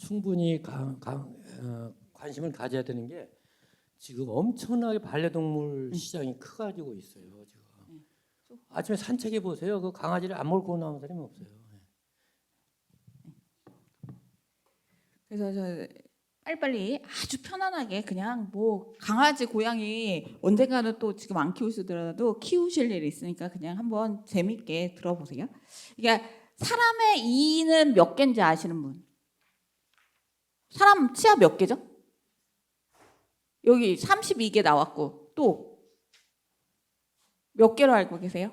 충분히 관심을 가져야 되는 게 지금 엄청나게 반려동물 시장이 커가지고 있어요. 지금 아침에 산책해 보세요. 그 강아지를 안 몰고 나오는 사람이 없어요. 그래서 저 빨리빨리 아주 편안하게 그냥 뭐 강아지 고양이 언젠가는 또 지금 안 키우시더라도 키우실 일이 있으니까 그냥 한번 재밌게 들어보세요. 그러니까 사람의 이는 몇 개인지 아시는 분? 사람 치아 몇 개죠? 여기 32개 나왔고 또 몇 개로 알고 계세요?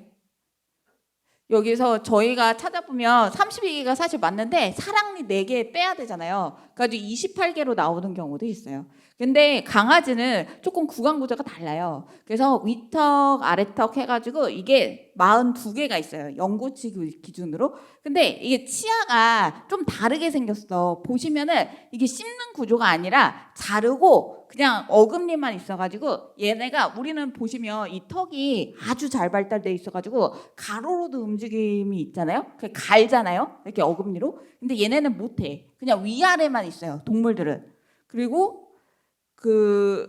여기서 저희가 찾아보면 32개가 사실 맞는데 사랑니 4개 빼야 되잖아요. 그래가지고 28개로 나오는 경우도 있어요. 근데 강아지는 조금 구강 구조가 달라요. 그래서 위턱, 아래턱 해가지고 이게 42개가 있어요. 연고치 기준으로. 근데 이게 치아가 좀 다르게 생겼어. 보시면은 이게 씹는 구조가 아니라 자르고 그냥 어금니만 있어가지고 얘네가 우리는 보시면 이 턱이 아주 잘 발달돼 있어가지고 가로로도 움직임이 있잖아요. 그 갈잖아요. 이렇게 어금니로. 근데 얘네는 못해. 그냥 위아래만 있어요. 동물들은. 그리고 그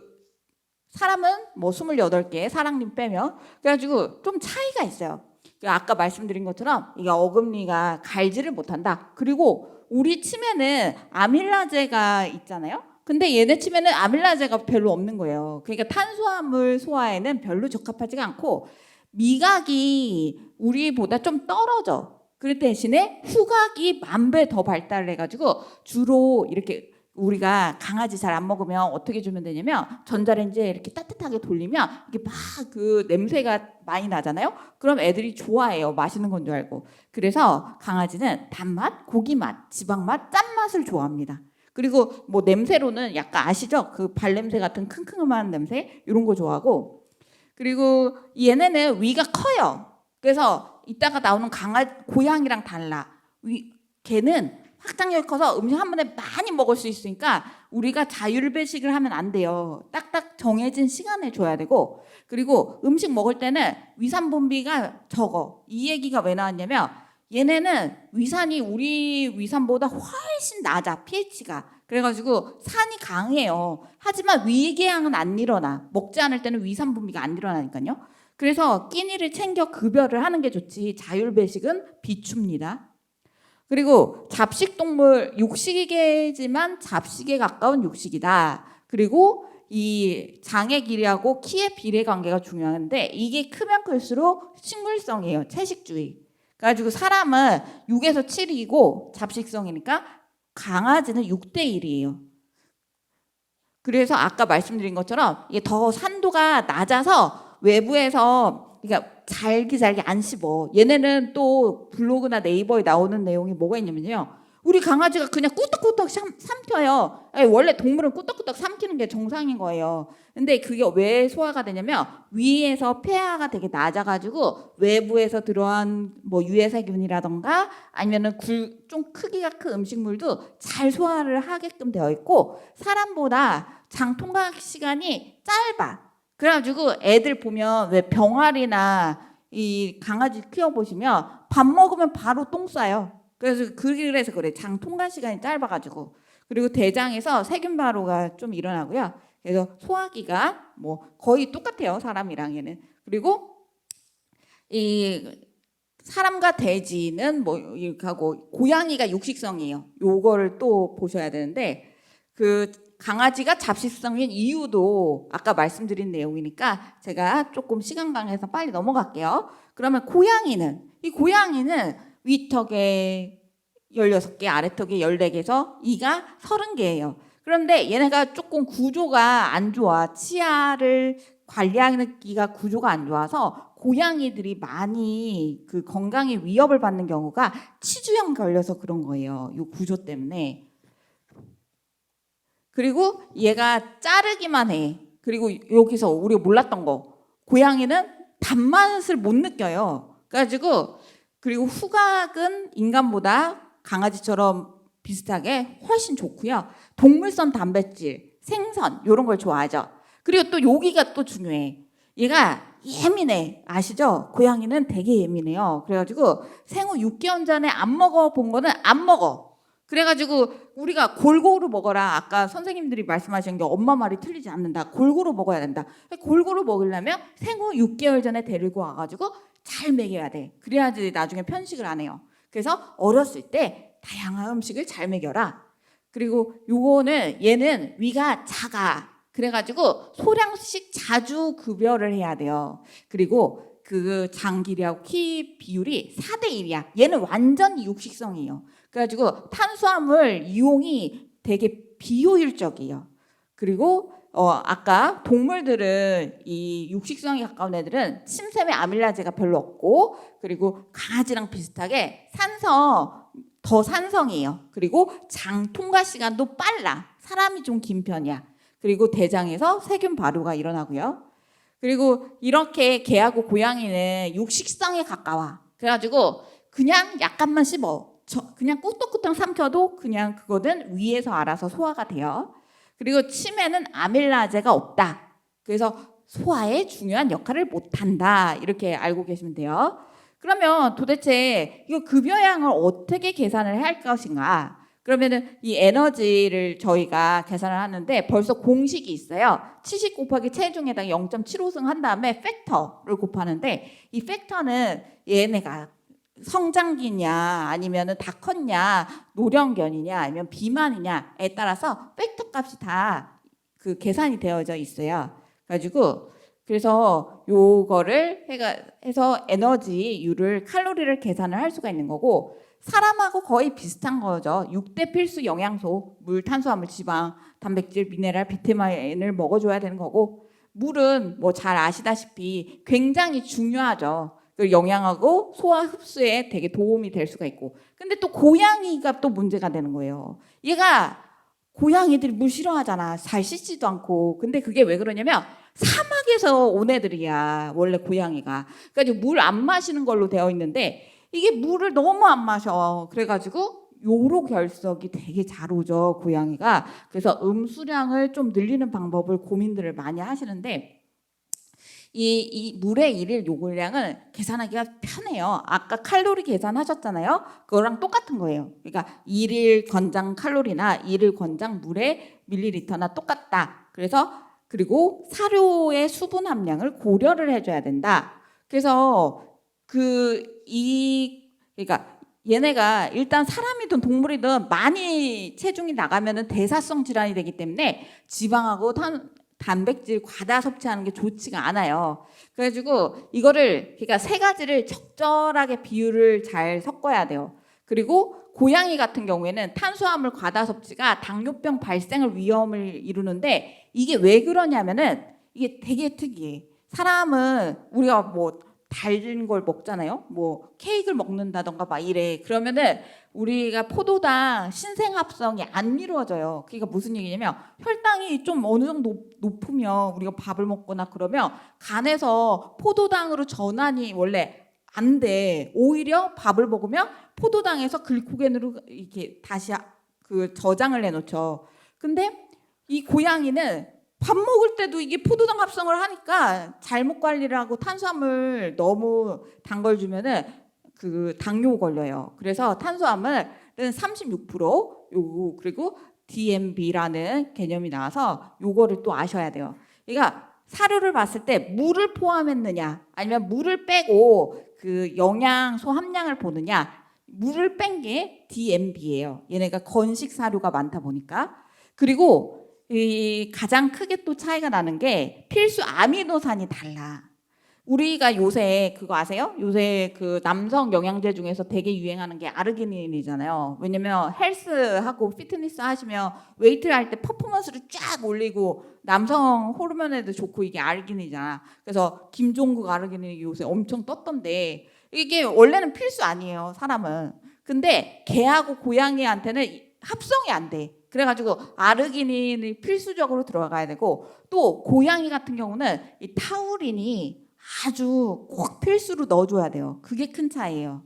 사람은 뭐 28개 사랑니 빼면 그래가지고 좀 차이가 있어요. 아까 말씀드린 것처럼 이게 어금니가 갈지를 못한다. 그리고 우리 침에는 아밀라제가 있잖아요. 근데 얘네 침에는 아밀라제가 별로 없는 거예요. 그러니까 탄수화물 소화에는 별로 적합하지가 않고 미각이 우리보다 좀 떨어져. 그 대신에 후각이 10,000배 더 발달해가지고 주로 이렇게 우리가 강아지 잘 안 먹으면 어떻게 주면 되냐면 전자레인지에 이렇게 따뜻하게 돌리면 이게 막 그 냄새가 많이 나잖아요. 그럼 애들이 좋아해요. 맛있는 건 줄 알고. 그래서 강아지는 단맛, 고기맛, 지방맛, 짠맛을 좋아합니다. 그리고 뭐 냄새로는 약간 아시죠? 그 발냄새 같은 킁킁한 냄새 이런 거 좋아하고 그리고 얘네는 위가 커요. 그래서 이따가 나오는 고양이랑 달라. 걔는 확장력이 커서 음식 한 번에 많이 먹을 수 있으니까 우리가 자율배식을 하면 안 돼요. 딱딱 정해진 시간에 줘야 되고 그리고 음식 먹을 때는 위산 분비가 적어. 이 얘기가 왜 나왔냐면 얘네는 위산이 우리 위산보다 훨씬 낮아. pH가. 그래가지고 산이 강해요. 하지만 위궤양은 안 일어나. 먹지 않을 때는 위산 분비가 안 일어나니까요. 그래서 끼니를 챙겨 급여를 하는 게 좋지 자율배식은 비춥니다. 그리고 잡식동물 육식이지만 잡식에 가까운 육식이다. 그리고 이 장의 길이하고 키의 비례 관계가 중요한데 이게 크면 클수록 식물성이에요. 채식주의. 그래가지고 사람은 6에서 7이고 잡식성이니까 강아지는 6대1이에요. 그래서 아까 말씀드린 것처럼 이게 더 산도가 낮아서 외부에서 그러니까 잘게 안 씹어. 얘네는 또 블로그나 네이버에 나오는 내용이 뭐가 있냐면요. 우리 강아지가 그냥 꾸덕꾸덕 삼켜요. 아니, 원래 동물은 꾸덕꾸덕 삼키는 게 정상인 거예요. 근데 그게 왜 소화가 되냐면 위에서 폐하가 되게 낮아가지고 외부에서 들어온 뭐 유해세균이라던가 아니면은 좀 크기가 큰 음식물도 잘 소화를 하게끔 되어 있고 사람보다 장 통과하기 시간이 짧아. 그래가지고 애들 보면 왜 병아리나 이 강아지 키워보시면 밥 먹으면 바로 똥 싸요. 그래서 그래 장 통과 시간이 짧아가지고 그리고 대장에서 세균 발호가 좀 일어나고요. 그래서 소화기가 뭐 거의 똑같아요 사람이랑 얘는. 그리고 이 사람과 돼지는 뭐 이렇게 하고 고양이가 육식성이에요. 요거를 또 보셔야 되는데 그 강아지가 잡식성인 이유도 아까 말씀드린 내용이니까 제가 조금 시간 관계에서 빨리 넘어갈게요. 그러면 고양이는 위턱에 16개, 아래턱에 14개에서 이가 30개예요. 그런데 얘네가 조금 구조가 안 좋아. 치아를 관리하는 기가 구조가 안 좋아서 고양이들이 많이 그 건강에 위협을 받는 경우가 치주염 걸려서 그런 거예요. 이 구조 때문에. 그리고 얘가 자르기만 해. 그리고 여기서 우리가 몰랐던 거. 고양이는 단맛을 못 느껴요. 그래가지고 그리고 후각은 인간보다 강아지처럼 비슷하게 훨씬 좋고요. 동물성 단백질, 생선 이런 걸 좋아하죠. 그리고 또 여기가 또 중요해. 얘가 예민해. 아시죠? 고양이는 되게 예민해요. 그래가지고 생후 6개월 전에 안 먹어본 거는 안 먹어. 그래가지고 우리가 골고루 먹어라. 아까 선생님들이 말씀하신 게 엄마 말이 틀리지 않는다. 골고루 먹어야 된다. 골고루 먹으려면 생후 6개월 전에 데리고 와가지고 잘 먹여야 돼. 그래야지 나중에 편식을 안 해요. 그래서 어렸을 때 다양한 음식을 잘 먹여라. 그리고 요거는 얘는 위가 작아. 그래가지고 소량씩 자주 급여를 해야 돼요. 그리고 그 장 길이하고 키 비율이 4대1이야. 얘는 완전히 육식성이에요. 그래가지고 탄수화물 이용이 되게 비효율적이에요. 그리고 아까 동물들은 이 육식성에 가까운 애들은 침샘에 아밀라제가 별로 없고, 그리고 강아지랑 비슷하게 더 산성이에요. 그리고 장 통과 시간도 빨라. 사람이 좀 긴 편이야. 그리고 대장에서 세균 발효가 일어나고요. 그리고 이렇게 개하고 고양이는 육식성에 가까워. 그래가지고 그냥 약간만 씹어. 그냥 꾸덕꾸덕 삼켜도 그냥 그거는 위에서 알아서 소화가 돼요. 그리고 침에는 아밀라제가 없다. 그래서 소화에 중요한 역할을 못한다. 이렇게 알고 계시면 돼요. 그러면 도대체 이거 급여량을 어떻게 계산을 할 것인가? 그러면은 이 에너지를 저희가 계산을 하는데 벌써 공식이 있어요. 70 곱하기 체중에다가 0.75승 한 다음에 팩터를 곱하는데, 이 팩터는 얘네가 성장기냐 아니면은 다 컸냐, 노령견이냐 아니면 비만이냐에 따라서 팩터 값이 다 그 계산이 되어져 있어요. 그래서 요거를 해서 에너지율을, 칼로리를 계산을 할 수가 있는 거고, 사람하고 거의 비슷한 거죠. 6대 필수 영양소, 물, 탄수화물, 지방, 단백질, 미네랄, 비타민을 먹어줘야 되는 거고, 물은 뭐 잘 아시다시피 굉장히 중요하죠. 그 영양하고 소화 흡수에 되게 도움이 될 수가 있고. 근데 또 고양이가 또 문제가 되는 거예요. 얘가, 고양이들이 물 싫어하잖아. 잘 씻지도 않고. 근데 그게 왜 그러냐면 사막에서 온 애들이야, 원래 고양이가. 그러니까 물 안 마시는 걸로 되어 있는데 이게 물을 너무 안 마셔. 그래가지고 요로 결석이 되게 잘 오죠, 고양이가. 그래서 음수량을 좀 늘리는 방법을 고민들을 많이 하시는데, 이 물의 일일 요구량은 계산하기가 편해요. 아까 칼로리 계산하셨잖아요. 그거랑 똑같은 거예요. 그러니까 일일 권장 칼로리나 일일 권장 물의 밀리리터나 똑같다. 그리고 사료의 수분 함량을 고려를 해줘야 된다. 그래서 그러니까 얘네가 일단 사람이든 동물이든 많이 체중이 나가면은 대사성 질환이 되기 때문에 지방하고 단백질 과다 섭취하는 게 좋지가 않아요. 그래가지고 이거를, 그러니까 세 가지를 적절하게 비율을 잘 섞어야 돼요. 그리고 고양이 같은 경우에는 탄수화물 과다 섭취가 당뇨병 발생을 위험을 이루는데, 이게 왜 그러냐면은 이게 되게 특이해. 사람은 우리가 뭐 달린 걸 먹잖아요. 뭐 케이크를 먹는다던가 막 이래. 그러면은 우리가 포도당 신생합성이 안 이루어져요. 그러니까 무슨 얘기냐면 혈당이 좀 어느 정도 높으면, 우리가 밥을 먹거나 그러면 간에서 포도당으로 전환이 원래 안 돼. 오히려 밥을 먹으면 포도당에서 글코겐으로 이렇게 다시 그 저장을 해놓죠. 근데 이 고양이는 밥 먹을 때도 이게 포도당 합성을 하니까 잘못 관리를 하고 탄수화물 너무 단 걸 주면은 그 당뇨 걸려요. 그래서 탄수화물은 36% 요거, 그리고 DMB라는 개념이 나와서 요거를 또 아셔야 돼요. 그러니까 사료를 봤을 때 물을 포함했느냐 아니면 물을 빼고 그 영양소 함량을 보느냐, 물을 뺀 게 DMB예요. 얘네가 건식 사료가 많다 보니까. 그리고 이 가장 크게 또 차이가 나는 게 필수 아미노산이 달라. 우리가 요새 그거 아세요? 요새 그 남성 영양제 중에서 되게 유행하는 게 아르기닌이잖아요. 왜냐면 헬스하고 피트니스 하시면 웨이트를 할 때 퍼포먼스를 쫙 올리고 남성 호르몬에도 좋고 이게 아르기닌이잖아. 그래서 김종국 아르기닌이 요새 엄청 떴던데, 이게 원래는 필수 아니에요, 사람은. 근데 개하고 고양이한테는 합성이 안 돼. 그래가지고 아르기닌이 필수적으로 들어가야 되고, 또 고양이 같은 경우는 이 타우린이 아주 꼭 필수로 넣어줘야 돼요. 그게 큰 차이예요.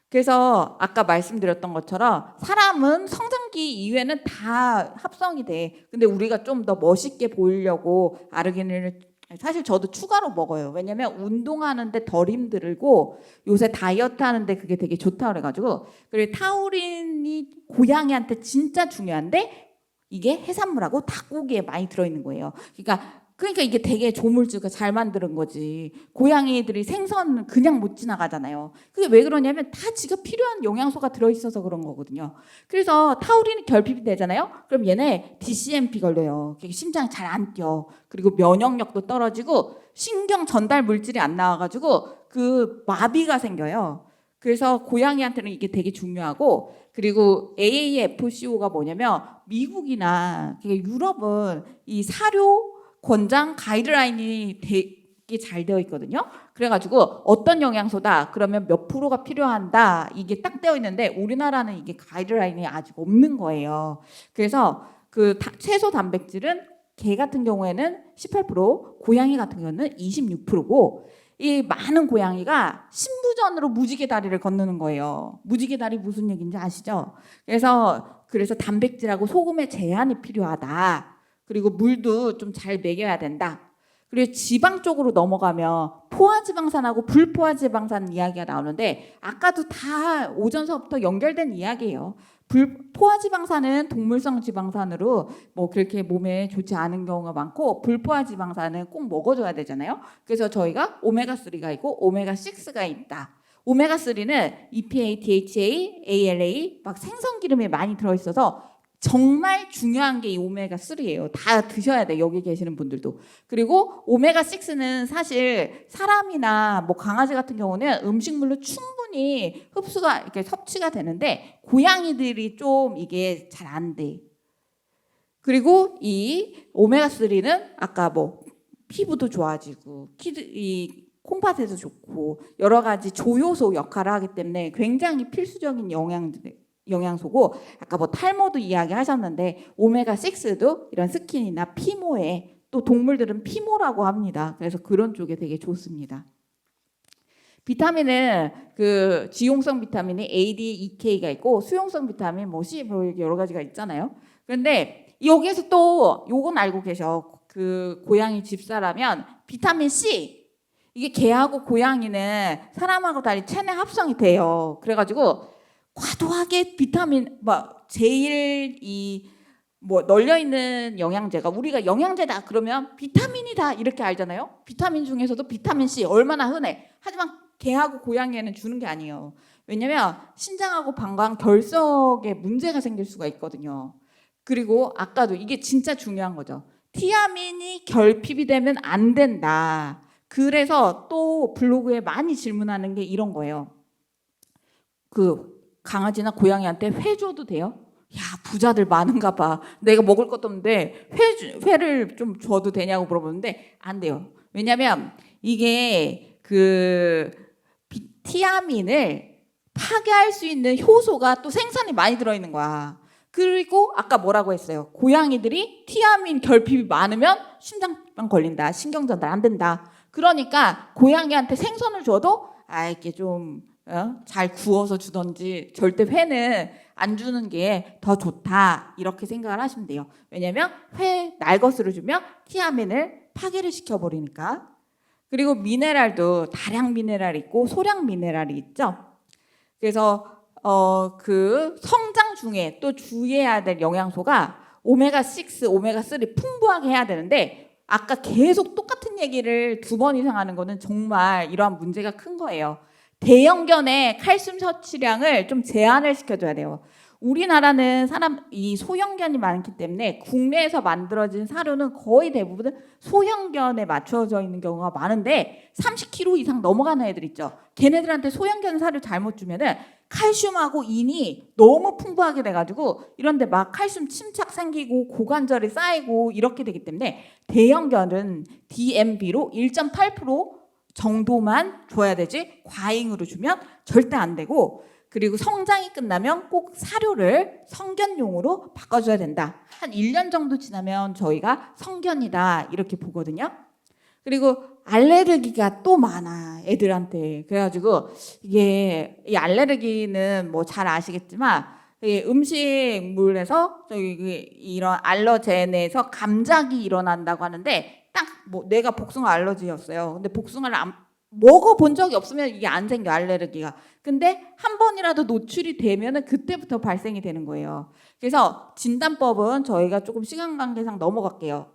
그래서 아까 말씀드렸던 것처럼 사람은 성장기 이후에는 다 합성이 돼. 근데 우리가 좀 더 멋있게 보이려고 아르기닌을 사실 저도 추가로 먹어요. 왜냐면 운동하는데 덜 힘들고 요새 다이어트 하는데 그게 되게 좋다 그래가지고. 그리고 타우린이 고양이한테 진짜 중요한데 이게 해산물하고 닭고기에 많이 들어있는 거예요. 그러니까 이게 되게 조물주가 잘 만드는 거지. 고양이들이 생선 그냥 못 지나가잖아요. 그게 왜 그러냐면 다 지가 필요한 영양소가 들어있어서 그런 거거든요. 그래서 타우린이 결핍이 되잖아요. 그럼 얘네 DCMP 걸려요. 심장이 잘 안 뛰어. 그리고 면역력도 떨어지고 신경 전달 물질이 안 나와가지고 그 마비가 생겨요. 그래서 고양이한테는 이게 되게 중요하고, 그리고 AAFCO가 뭐냐면 미국이나 유럽은 이 사료 권장 가이드라인이 되게 잘 되어 있거든요. 그래가지고 어떤 영양소다 그러면 몇 프로가 필요한다 이게 딱 되어 있는데 우리나라는 이게 가이드라인이 아직 없는 거예요. 그래서 그 채소 단백질은 개 같은 경우에는 18%, 고양이 같은 경우는 26%고 이 많은 고양이가 신부전으로 무지개 다리를 건너는 거예요. 무지개 다리 무슨 얘기인지 아시죠? 그래서 단백질하고 소금의 제한이 필요하다. 그리고 물도 좀 잘 먹여야 된다. 그리고 지방 쪽으로 넘어가면 포화지방산하고 불포화지방산 이야기가 나오는데 아까도 다 오전 수업부터 연결된 이야기예요. 포화지방산은 동물성 지방산으로 뭐 그렇게 몸에 좋지 않은 경우가 많고 불포화지방산은 꼭 먹어줘야 되잖아요. 그래서 저희가 오메가3가 있고 오메가6가 있다. 오메가3는 EPA, DHA, ALA 막 생선기름에 많이 들어있어서 정말 중요한 게 이 오메가3예요. 다 드셔야 돼, 여기 계시는 분들도. 그리고 오메가6는 사실 사람이나 뭐 강아지 같은 경우는 음식물로 충분히 흡수가 이렇게 섭취가 되는데 고양이들이 좀 이게 잘 안 돼. 그리고 이 오메가3는 아까 뭐 피부도 좋아지고 이 콩팥에도 좋고 여러 가지 조효소 역할을 하기 때문에 굉장히 필수적인 영양소고, 아까 뭐 탈모도 이야기하셨는데 오메가6도 이런 스킨이나 피모에, 또 동물들은 피모라고 합니다. 그래서 그런 쪽에 되게 좋습니다. 비타민은 그 지용성 비타민이 A, D, E, K가 있고 수용성 비타민 뭐 C 뭐 여러 가지가 있잖아요. 그런데 여기에서 또 요건 알고 계셔. 그 고양이 집사라면 비타민 C, 이게 개하고 고양이는 사람하고 달리 체내 합성이 돼요. 그래가지고 과도하게 비타민 제일 널려 있는 영양제가, 우리가 영양제다 그러면 비타민이다 이렇게 알잖아요. 비타민 중에서도 비타민 C 얼마나 흔해. 하지만 개하고 고양이에는 주는 게 아니에요. 왜냐면 신장하고 방광 결석에 문제가 생길 수가 있거든요. 그리고 아까도 이게 진짜 중요한 거죠. 티아민이 결핍이 되면 안 된다. 그래서 또 블로그에 많이 질문하는 게 이런 거예요. 그 강아지나 고양이한테 회 줘도 돼요? 야, 부자들 많은가 봐. 내가 먹을 것도 없는데 회를 좀 줘도 되냐고 물어보는데 안 돼요. 왜냐면 이게 그 티아민을 파괴할 수 있는 효소가 또 생산이 많이 들어있는 거야. 그리고 아까 뭐라고 했어요? 고양이들이 티아민 결핍이 많으면 심장병 걸린다. 신경전달 안 된다. 그러니까 고양이한테 생선을 줘도 이렇게 좀 잘 구워서 주던지 절대 회는 안 주는 게 더 좋다 이렇게 생각을 하시면 돼요. 왜냐면 회 날것으로 주면 티아민을 파괴를 시켜버리니까. 그리고 미네랄도 다량 미네랄이 있고 소량 미네랄이 있죠. 그래서 그 성장 중에 또 주의해야 될 영양소가 오메가6, 오메가3 풍부하게 해야 되는데 아까 계속 똑같은 얘기를 2번 이상 하는 거는 정말 이러한 문제가 큰 거예요. 대형견의 칼슘 섭취량을 좀 제한을 시켜줘야 돼요. 우리나라는 이 소형견이 많기 때문에 국내에서 만들어진 사료는 거의 대부분 소형견에 맞춰져 있는 경우가 많은데 30kg 이상 넘어가는 애들 있죠. 걔네들한테 소형견 사료 잘못 주면은 칼슘하고 인이 너무 풍부하게 돼가지고 이런데 막 칼슘 침착 생기고 고관절이 쌓이고 이렇게 되기 때문에 대형견은 DMB로 1.8% 정도만 줘야 되지 과잉으로 주면 절대 안 되고, 그리고 성장이 끝나면 꼭 사료를 성견용으로 바꿔줘야 된다. 한 1년 정도 지나면 저희가 성견이다 이렇게 보거든요. 그리고 알레르기가 또 많아 애들한테. 그래가지고 이게 이 알레르기는 뭐 잘 아시겠지만 음식물에서 이런 알러젠에서 감작이 일어난다고 하는데 딱 뭐 내가 복숭아 알러지였어요. 근데 복숭아를 안 먹어본 적이 없으면 이게 안 생겨 알레르기가. 근데 한 번이라도 노출이 되면은 그때부터 발생이 되는 거예요. 그래서 진단법은 저희가 조금 시간 관계상 넘어갈게요.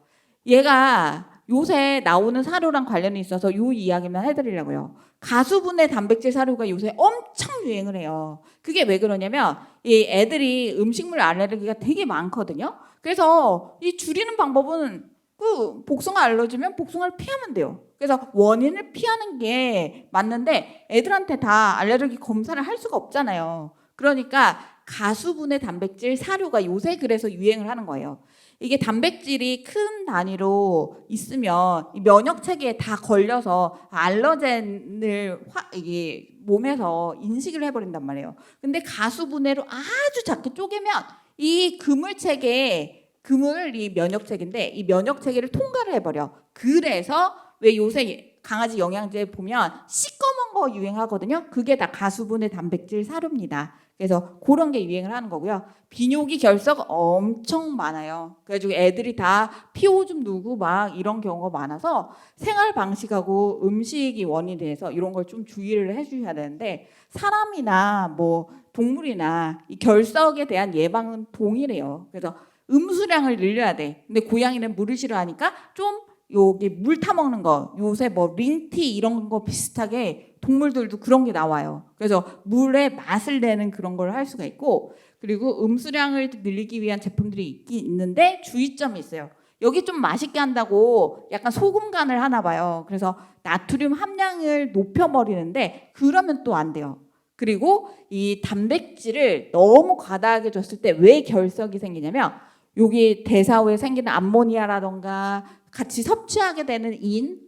얘가 요새 나오는 사료랑 관련이 있어서 요 이야기만 해드리려고요. 가수분해 단백질 사료가 요새 엄청 유행을 해요. 그게 왜 그러냐면 이 애들이 음식물 알레르기가 되게 많거든요. 그래서 이 줄이는 방법은 그 복숭아 알러지면 복숭아를 피하면 돼요. 그래서 원인을 피하는 게 맞는데 애들한테 다 알레르기 검사를 할 수가 없잖아요. 그러니까 가수분해 단백질 사료가 요새 그래서 유행을 하는 거예요. 이게 단백질이 큰 단위로 있으면 이 면역 체계에 다 걸려서 알러젠을 이게 몸에서 인식을 해버린단 말이에요. 근데 가수분해로 아주 작게 쪼개면 이 그물 체계에 그물이 면역 체계인데 이 면역 체계를 통과를 해버려. 그래서 왜 요새 강아지 영양제 보면 시꺼먼 거 유행하거든요. 그게 다 가수분해 단백질 사료입니다. 그래서 그런 게 유행을 하는 거고요. 비뇨기 결석 엄청 많아요. 그래가지고 애들이 다 피 오줌 누고 막 이런 경우가 많아서 생활 방식하고 음식이 원인이 돼서 이런 걸 좀 주의를 해주셔야 되는데 사람이나 뭐 동물이나 이 결석에 대한 예방은 동일해요. 그래서 음수량을 늘려야 돼. 근데 고양이는 물을 싫어하니까 좀 여기 물 타먹는 거 요새 뭐 링티 이런 거 비슷하게 동물들도 그런 게 나와요. 그래서 물에 맛을 내는 그런 걸 할 수가 있고 그리고 음수량을 늘리기 위한 제품들이 있는데 주의점이 있어요. 여기 좀 맛있게 한다고 약간 소금 간을 하나 봐요. 그래서 나트륨 함량을 높여버리는데 그러면 또 안 돼요. 그리고 이 단백질을 너무 과다하게 줬을 때 왜 결석이 생기냐면 여기 대사 후에 생기는 암모니아라던가 같이 섭취하게 되는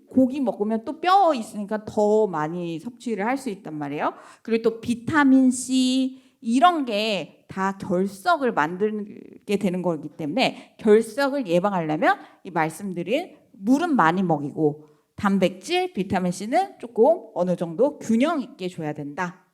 고기 먹으면 또 뼈 있으니까 더 많이 섭취를 할 수 있단 말이에요. 그리고 또 비타민 C 이런 게 다 결석을 만들게 되는 거기 때문에 결석을 예방하려면 이 말씀드린 물은 많이 먹이고 단백질, 비타민 C는 조금 어느 정도 균형 있게 줘야 된다.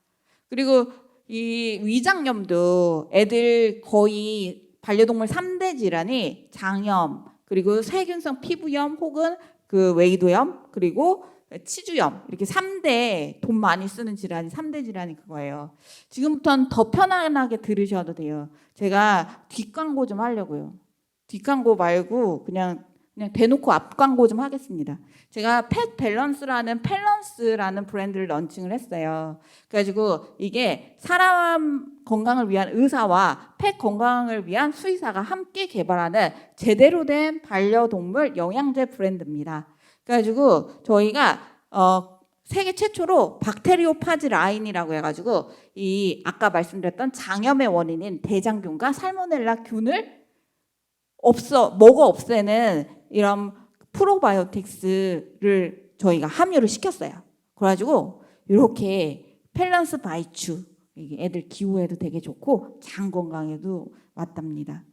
그리고 이 위장염도 애들 거의 반려동물 3대 질환이 장염, 그리고 세균성 피부염 혹은 그 웨이도염, 그리고 치주염 이렇게 3대 돈 많이 쓰는 질환이 3대 질환이 그거예요. 지금부터는 더 편안하게 들으셔도 돼요. 제가 뒷광고 좀 하려고요. 뒷광고 말고 그냥 대놓고 앞광고 좀 하겠습니다. 제가 펫밸런스라는 브랜드를 런칭을 했어요. 그래가지고 이게 사람 건강을 위한 의사와 펫 건강을 위한 수의사가 함께 개발하는 제대로 된 반려동물 영양제 브랜드입니다. 그래가지고 저희가 세계 최초로 박테리오파즈 라인이라고 해가지고 이 아까 말씀드렸던 장염의 원인인 대장균과 살모넬라 균을 먹어 없애는 이런 프로바이오틱스를 저희가 함유를 시켰어요. 그래가지고 이렇게 밸런스 바이추 이게 애들 기호에도 되게 좋고 장 건강에도 맞답니다.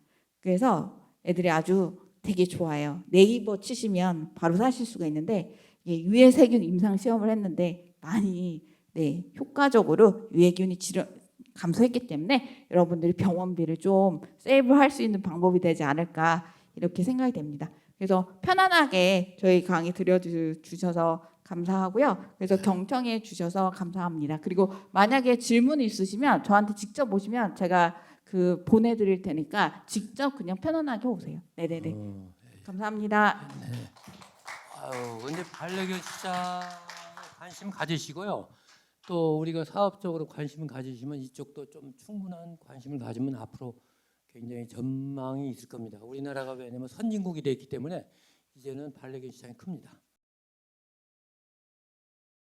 그래서 애들이 아주 되게 좋아요. 네이버 치시면 바로 사실 수가 있는데 유해세균 임상 시험을 했는데 많이 효과적으로 유해균이 감소했기 때문에 여러분들이 병원비를 좀 세이브할 수 있는 방법이 되지 않을까 이렇게 생각이 됩니다. 그래서 편안하게 저희 강의 들려주셔서 감사하고요. 그래서 경청해 주셔서 감사합니다. 그리고 만약에 질문 있으시면 저한테 직접 오시면 제가 보내드릴 테니까 직접 그냥 편안하게 오세요. 네네네. 감사합니다. 네. 아유, 근데 반려견 시장에 관심 가지시고요. 또 우리가 사업적으로 관심을 가지시면 이쪽도 좀 충분한 관심을 가지면 앞으로 굉장히 전망이 있을 겁니다. 우리나라가 왜냐하면 선진국이 됐기 때문에 이제는 반려견 시장이 큽니다.